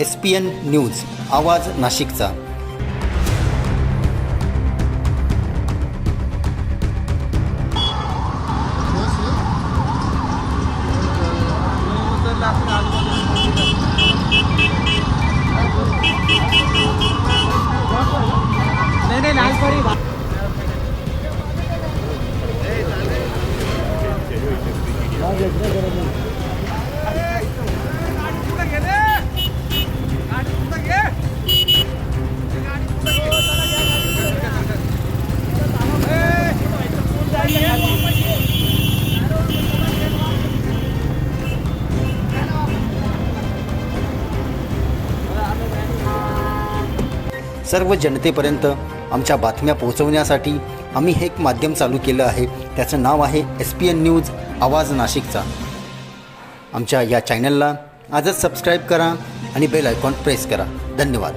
SPN news आवाज नाशिकचा। सर्व जनतेपर्यंत आमच्या बातम्या पोहोचवण्यासाठी आम्ही हे एक माध्यम चालू केलं आहे। त्याचं नाव आहे SPN न्यूज आवाज नाशिकचा। आमच्या या चॅनलला आजच सबस्क्राईब करा आणि बेल आयकॉन प्रेस करा। धन्यवाद।